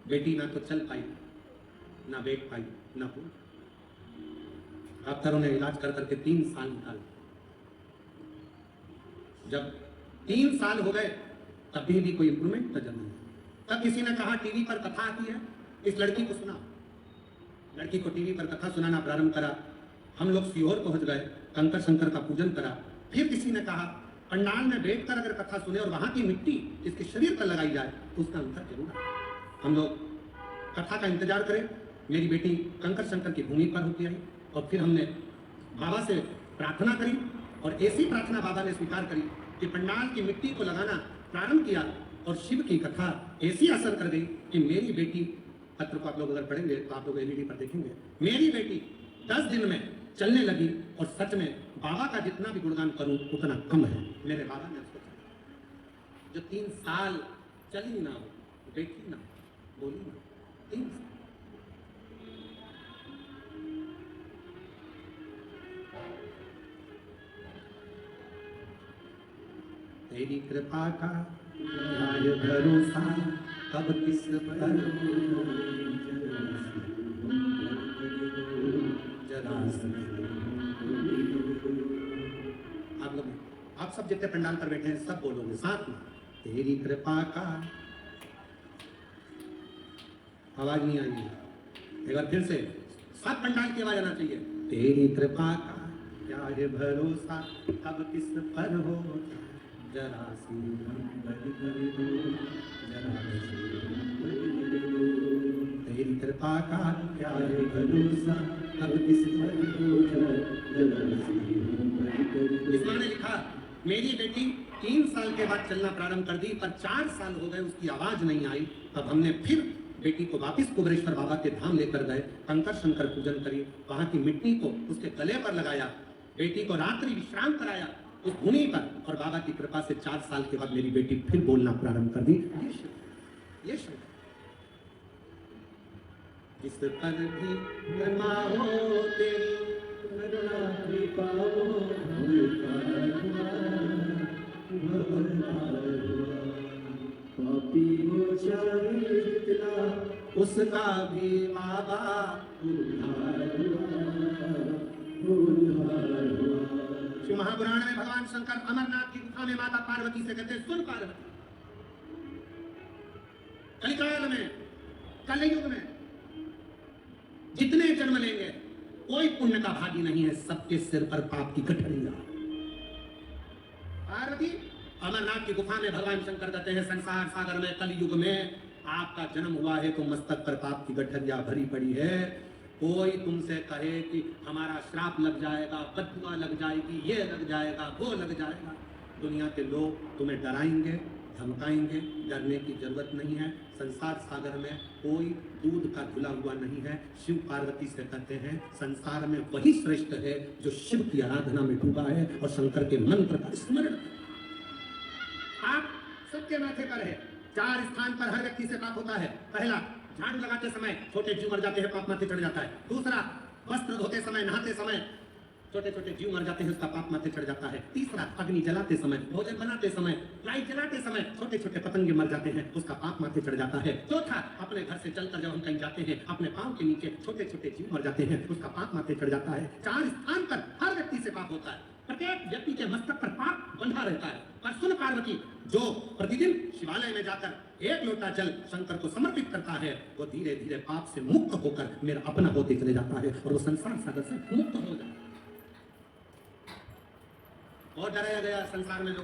बेटी ना तो चल पाई, ना बैठ पाई, ना बोल। डॉक्टरों ने इलाज कर करके 3 साल निकाल। जब 3 साल हो गए तब भी कोई इंप्रूवमेंट नजर नहीं। तब किसी ने कहा टीवी पर कथा आती है, इस लड़की को सुना। लड़की को टीवी पर कथा सुनाना प्रारंभ करा। हम लोग सीहोर पहुंच गए, कंकर शंकर का पूजन करा। फिर किसी ने कहा पंडाल में बैठकर अगर कथा सुने और वहां की मिट्टी इसके शरीर पर लगाई जाए तो उसका अंतर जरूर है। हम लोग कथा का इंतजार करें। मेरी बेटी कंकर शंकर की भूमि पर होती आई और फिर हमने बाबा से प्रार्थना करी और ऐसी प्रार्थना बाबा ने स्वीकार करी कि पंडाल की मिट्टी को लगाना प्रारंभ किया और शिव की कथा ऐसी असर कर गई कि मेरी बेटी, पत्र को आप लोग अगर पढ़ेंगे तो आप लोग एलईडी पर देखेंगे, मेरी बेटी 10 दिन में चलने लगी। और सच में बाबा का जितना भी गुणगान करूं उतना कम है। मेरे बाबा ने उसको जो 3 साल चली ना हो, बैठी ना, बोली ना, 3 साल। तेरी कृपा का भरोसा कब किस पर आप सब जितने पंडाल पर बैठे हैं सब बोलोगे साथ में, तेरी कृपा का। आवाज नहीं आई है, एक बार फिर से सब पंडाल की आवाज आना चाहिए। तेरी कृपा का क्या है भरोसा कब किस पर हो, जरा सी तेरी कृपा का क्या है भरोसा कब किस पर हो, इसमें ने लिखा मेरी बेटी 3 साल के बाद चलना प्रारंभ कर दी, पर 4 साल हो गए उसकी आवाज नहीं आई। तब हमने फिर बेटी को वापस कुबरेश्वर बाबा के धाम लेकर गए, कंकर शंकर पूजन करी, वहां की मिट्टी को उसके गले पर लगाया, बेटी को रात्रि विश्राम कराया उस भूमि पर, और बाबा की कृपा से 4 साल के बाद मेरी बेटी फिर बोलना प्रारंभ कर दी। ये शिव जिस पर भी कृपा हो तेरी, कृपा हो उसका भी बाबा शिव महापुराण में भगवान शंकर अमरनाथ की गुफा में माता पार्वती से कहते, सुन पार्वती, कलिकाल में, कलयुग में जितने जन्म लेंगे कोई पुण्य का भागी नहीं है, सबके सिर पर पाप की गठरिया। पार्वती अमरनाथ की गुफा में भगवान शंकर कहते हैं, संसार सागर में कलयुग में आपका जन्म हुआ है तो मस्तक पर पाप की गठरिया भरी पड़ी है। कोई तुमसे कहे कि हमारा श्राप लग जाएगा, बददुआ लग जाएगी, ये लग जाएगा, वो लग जाएगा, दुनिया के लोग तुम्हें डराएंगे, धमकाएंगे, डरने की जरूरत नहीं है। संसार सागर में कोई दूध का धुला हुआ नहीं है। शिव पार्वती से कहते हैं संसार में वही श्रेष्ठ है जो शिव की आराधना में डूबा है और शंकर के मंत्र का स्मरण। आप सबके माथे पर है, 4 स्थान पर हर व्यक्ति से पाप होता है। पहला, झाड़ू लगाते समय छोटे जीव मर जाते हैं, पाप माथे चढ़ जाता है। दूसरा, वस्त्र धोते समय, नहाते समय छोटे छोटे जीव मर जाते हैं, उसका पाप माथे चढ़ जाता है। तीसरा, अग्नि जलाते समय, भोजन बनाते समय, लाइट जलाते समय छोटे छोटे पतंगे मर जाते हैं, उसका पाप माथे चढ़ जाता है। चौथा, अपने घर से चलकर जब हम कहीं जाते हैं अपने पांव के नीचे छोटे छोटे जीव मर जाते हैं, उसका पाप माथे चढ़ जाता है। 4 स्थान पर हर व्यक्ति से पाप होता है, प्रत्येक व्यक्ति के मस्तक पर पाप बंधा रहता है। पर सुन पार्वती, जो प्रतिदिन शिवालय में जाकर 1 लोटा जल शंकर को समर्पित करता है, वो धीरे धीरे पाप से मुक्त होकर मेरा अपना होते चले जाता है और वो संसार सागर से मुक्त हो जाता है। और डराया गया संसार में